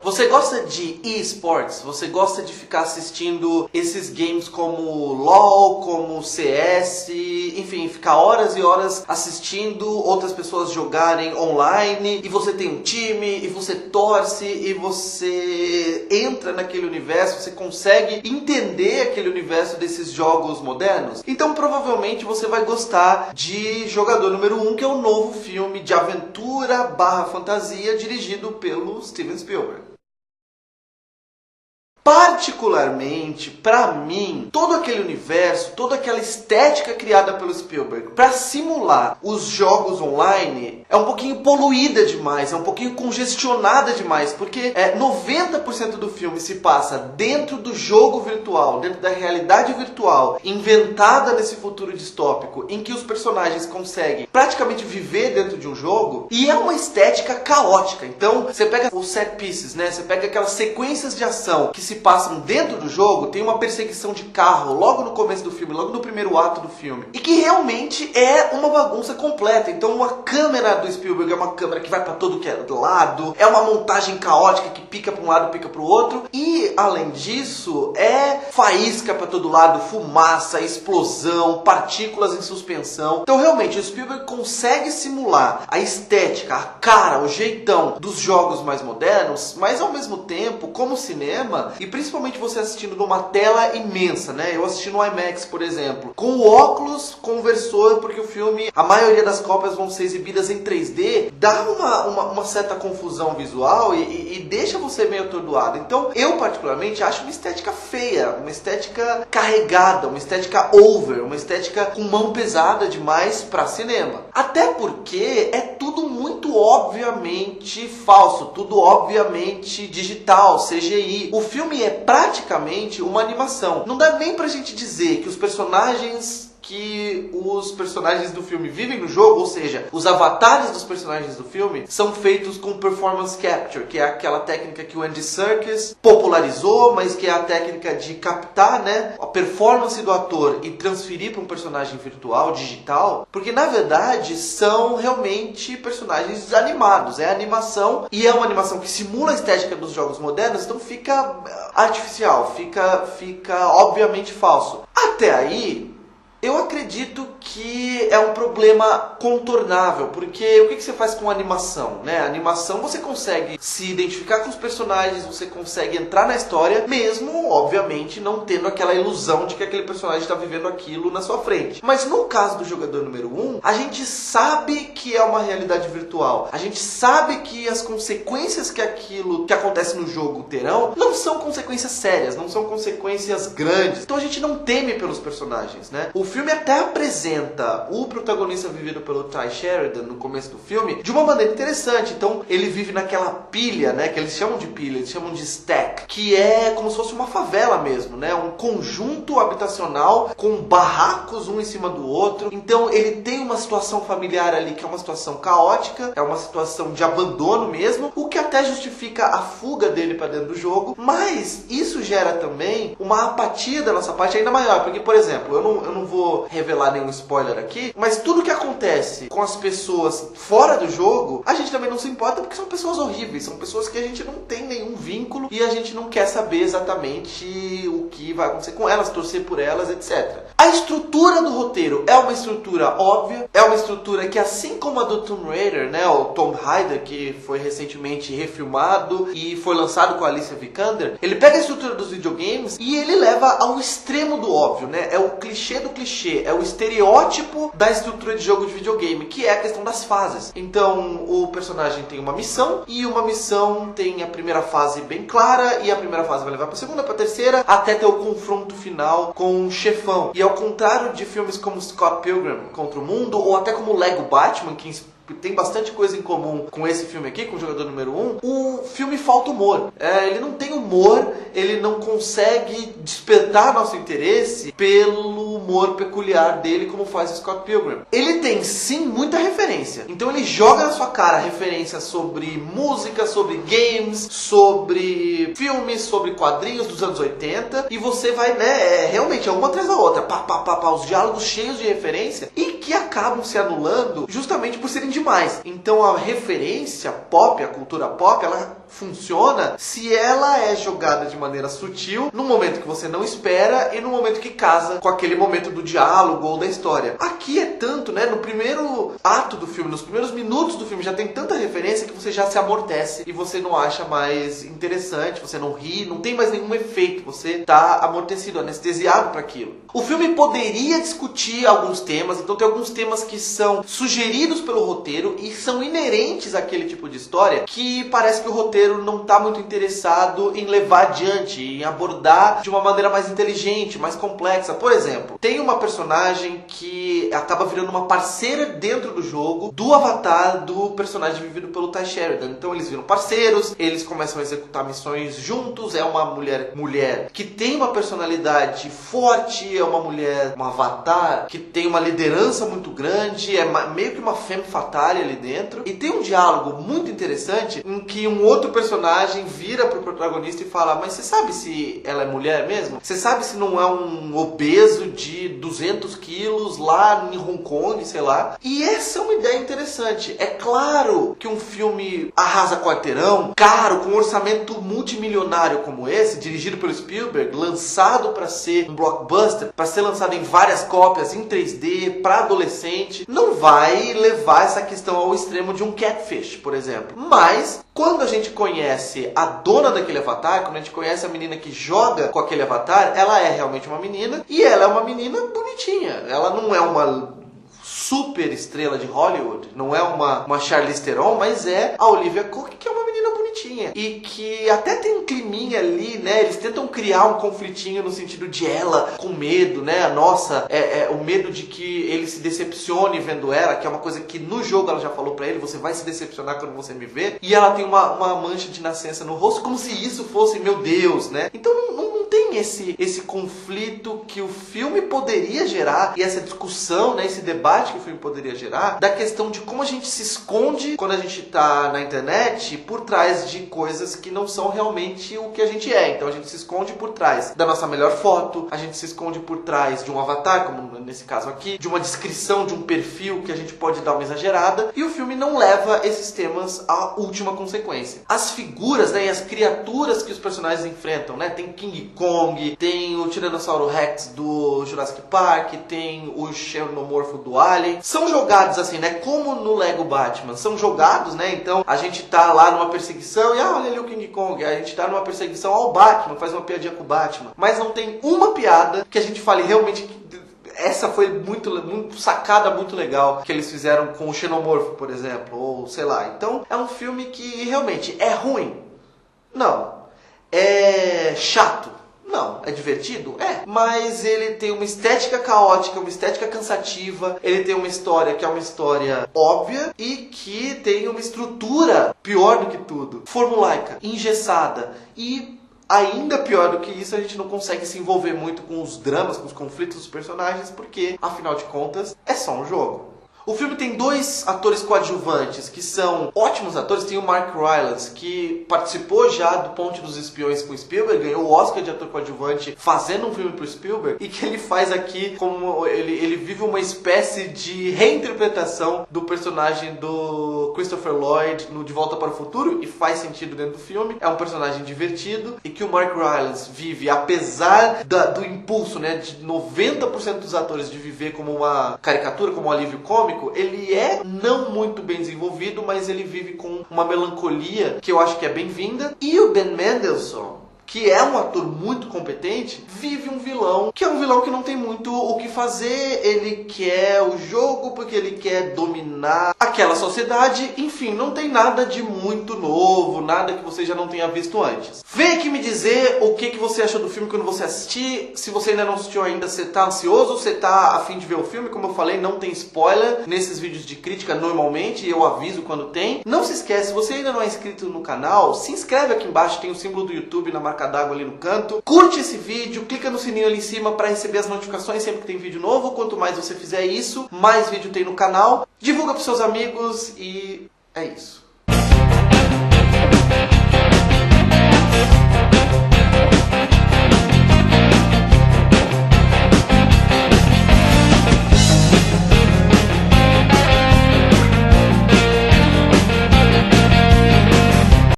Você gosta de eSports? Você gosta de ficar assistindo esses games como LoL, como CS, enfim, ficar horas e horas assistindo outras pessoas jogarem online, e você tem um time, e você torce, e você entra naquele universo, você consegue entender aquele universo desses jogos modernos? Então provavelmente você vai gostar de Jogador Número 1, que é o novo filme de aventura barra fantasia dirigido pelo Steven Spielberg. Particularmente, pra mim, todo aquele universo, toda aquela estética criada pelo Spielberg pra simular os jogos online é um pouquinho poluída demais, é um pouquinho congestionada demais, porque 90% do filme se passa dentro do jogo virtual, dentro da realidade virtual, inventada nesse futuro distópico, em que os personagens conseguem praticamente viver dentro de um jogo, e é uma estética caótica. Então, você pega os set pieces, né? Você pega aquelas sequências de ação que se passam dentro do jogo, tem uma perseguição de carro logo no começo do filme, logo no primeiro ato do filme, e que realmente é uma bagunça completa. Então a câmera do Spielberg é uma câmera que vai para todo que é lado, é uma montagem caótica que pica para um lado, pica para o outro, e além disso é faísca para todo lado, fumaça, explosão, partículas em suspensão. Então realmente o Spielberg consegue simular a estética, a cara, o jeitão dos jogos mais modernos, mas ao mesmo tempo, como cinema, e principalmente você assistindo numa tela imensa, né? Eu assisti no IMAX, por exemplo, com o óculos conversor, porque o filme, a maioria das cópias vão ser exibidas em 3D, dá uma certa confusão visual e deixa você meio atordoado. Então, eu particularmente acho uma estética feia, uma estética carregada, uma estética over, uma estética com mão pesada demais para cinema. Até porque é tudo muito obviamente falso, tudo obviamente digital, CGI. O filme é praticamente uma animação. Não dá nem pra gente dizer que os personagens do filme vivem no jogo, ou seja, os avatares dos personagens do filme são feitos com performance capture, que é aquela técnica que o Andy Serkis popularizou, mas que é a técnica de captar, né, a performance do ator e transferir para um personagem virtual, digital, porque na verdade são realmente personagens animados, é animação, e é uma animação que simula a estética dos jogos modernos, então fica artificial, fica obviamente falso. Até aí, eu acredito que é um problema contornável, porque o que você faz com a animação, né? A animação você consegue se identificar com os personagens, você consegue entrar na história, mesmo, obviamente, não tendo aquela ilusão de que aquele personagem está vivendo aquilo na sua frente. Mas no caso do Jogador Número 1, a gente sabe que é uma realidade virtual, a gente sabe que as consequências que aquilo que acontece no jogo terão não são consequências sérias, não são consequências grandes, então a gente não teme pelos personagens, né? O filme até apresenta o protagonista vivido pelo Tye Sheridan no começo do filme de uma maneira interessante. Então ele vive naquela pilha, né, que eles chamam de pilha, eles chamam de stack, que é como se fosse uma favela mesmo, né, um conjunto habitacional com barracos um em cima do outro. Então ele tem uma situação familiar ali que é uma situação caótica, é uma situação de abandono mesmo, o que até justifica a fuga dele para dentro do jogo, mas isso gera também uma apatia da nossa parte ainda maior, porque, por exemplo, eu não vou revelar nenhum spoiler aqui, mas tudo que acontece com as pessoas fora do jogo, a gente também não se importa, porque são pessoas horríveis, são pessoas que a gente não tem nenhum vínculo e a gente não quer saber exatamente o que vai acontecer com elas, torcer por elas, etc. A estrutura do roteiro é uma estrutura óbvia, é uma estrutura que, assim como a do Tomb Raider, né, o Tomb Raider, que foi recentemente refilmado e foi lançado com a Alicia Vikander, ele pega a estrutura dos videogames e ele leva ao extremo do óbvio, né? É o clichê do clichê, é o estereótipo da estrutura de jogo de videogame, que é a questão das fases. Então, o personagem tem uma missão, e uma missão tem a primeira fase bem clara, e a primeira fase vai levar para a segunda, para a terceira, até ter o confronto final com um chefão. E ao contrário de filmes como Scott Pilgrim contra o Mundo, ou até como Lego Batman, que tem bastante coisa em comum com esse filme aqui, com o Jogador Número 1, o filme falta humor. Ele não tem humor, ele não consegue despertar nosso interesse pelo humor peculiar dele, como faz o Scott Pilgrim. Ele tem, sim, muita referência. Então ele joga na sua cara referências sobre música, sobre games, sobre filmes, sobre quadrinhos dos anos 80, e você vai, né, realmente, é uma atrás da outra, os diálogos cheios de referência, e que acabam se anulando justamente por serem demais. Então a referência pop, a cultura pop, ela funciona se ela é jogada de maneira sutil, no momento que você não espera e no momento que casa com aquele momento do diálogo ou da história. Aqui é tanto, né? No primeiro ato do filme, nos primeiros minutos do filme já tem tanta referência que você já se amortece e você não acha mais interessante, você não ri, não tem mais nenhum efeito, você tá amortecido, anestesiado para aquilo. O filme poderia discutir alguns temas, então tem alguns temas que são sugeridos pelo roteiro e são inerentes àquele tipo de história que parece que o roteiro não está muito interessado em levar adiante, em abordar de uma maneira mais inteligente, mais complexa. Por exemplo, tem uma personagem que acaba virando uma parceira dentro do jogo do avatar do personagem vivido pelo Tye Sheridan. Então eles viram parceiros, eles começam a executar missões juntos, é uma mulher que tem uma personalidade forte, é uma mulher, um avatar que tem uma liderança muito grande, é meio que uma femme fatale ali dentro. E tem um diálogo muito interessante em que um outro personagem vira pro protagonista e fala: mas você sabe se ela é mulher mesmo? Você sabe se não é um obeso de 200 quilos lá em Hong Kong, sei lá? E essa é uma ideia interessante. É claro que um filme arrasa quarteirão, caro, com um orçamento multimilionário como esse, dirigido pelo Spielberg, lançado para ser um blockbuster, para ser lançado em várias cópias em 3D para adolescente, não vai levar essa questão ao extremo de um Catfish, por exemplo. Mas quando a gente conhece a dona daquele avatar, quando a gente conhece a menina que joga com aquele avatar, ela é realmente uma menina e ela é uma menina bonitinha. Ela não é uma super estrela de Hollywood, não é uma Charlize Theron, mas é a Olivia Cooke, que é uma menina bonitinha e que até tem um climinha ali, né? Eles tentam criar um conflitinho no sentido de ela com medo, né? Nossa, o medo de que ele se decepcione vendo ela, que é uma coisa que no jogo ela já falou pra ele: você vai se decepcionar quando você me ver. E ela tem uma mancha de nascença no rosto, como se isso fosse, meu Deus, né? Então não tem esse conflito que o filme poderia gerar, e essa discussão, né, esse debate que o filme poderia gerar, da questão de como a gente se esconde quando a gente tá na internet por trás de coisas que não são realmente o que a gente é. Então a gente se esconde por trás da nossa melhor foto, a gente se esconde por trás de um avatar, como nesse caso aqui, de uma descrição de um perfil que a gente pode dar uma exagerada, e o filme não leva esses temas à última consequência. As figuras, né, e as criaturas que os personagens enfrentam, né, tem King Kong, tem o Tiranossauro Rex do Jurassic Park, tem o xenomorfo do Alien, são jogados assim, né, como no Lego Batman, são jogados, né, então a gente tá lá numa perseguição e olha ali o King Kong, a gente tá numa perseguição ao Batman, faz uma piadinha com o Batman, mas não tem uma piada que a gente fale realmente que essa foi muito sacada, muito legal, que eles fizeram com o xenomorfo, por exemplo, ou sei lá. Então é um filme que realmente é ruim? Não. É chato? Não. É divertido? É. Mas ele tem uma estética caótica, uma estética cansativa, ele tem uma história que é uma história óbvia e que tem uma estrutura, pior do que tudo, formulaica, engessada e ainda pior do que isso, a gente não consegue se envolver muito com os dramas, com os conflitos dos personagens, porque, afinal de contas, é só um jogo. O filme tem dois atores coadjuvantes que são ótimos atores. Tem o Mark Rylance, que participou já do Ponte dos Espiões com o Spielberg, ganhou o Oscar de ator coadjuvante fazendo um filme pro Spielberg, e que ele faz aqui como ele vive uma espécie de reinterpretação do personagem do Christopher Lloyd no De Volta para o Futuro, e faz sentido dentro do filme. É um personagem divertido e que o Mark Rylance vive, apesar do impulso, né, de 90% dos atores de viver como uma caricatura, como um alívio cômico. Ele é não muito bem desenvolvido, mas ele vive com uma melancolia que eu acho que é bem-vinda. E o Ben Mendelsohn, que é um ator muito competente, vive um vilão que é um vilão que não tem muito o que fazer. Ele quer o jogo porque ele quer dominar aquela sociedade. Enfim, não tem nada de muito novo, nada que você já não tenha visto antes. Vem aqui me dizer o que você achou do filme quando você assistir. Se você ainda não assistiu ainda, você tá ansioso, você tá a fim de ver o filme. Como eu falei, não tem spoiler nesses vídeos de crítica normalmente, eu aviso quando tem. Não se esquece, se você ainda não é inscrito no canal, se inscreve aqui embaixo, tem o símbolo do YouTube na marca d'água ali no canto. Curte esse vídeo, clica no sininho ali em cima para receber as notificações sempre que tem vídeo novo. Quanto mais você fizer isso, mais vídeo tem no canal. Divulga para seus amigos e é isso.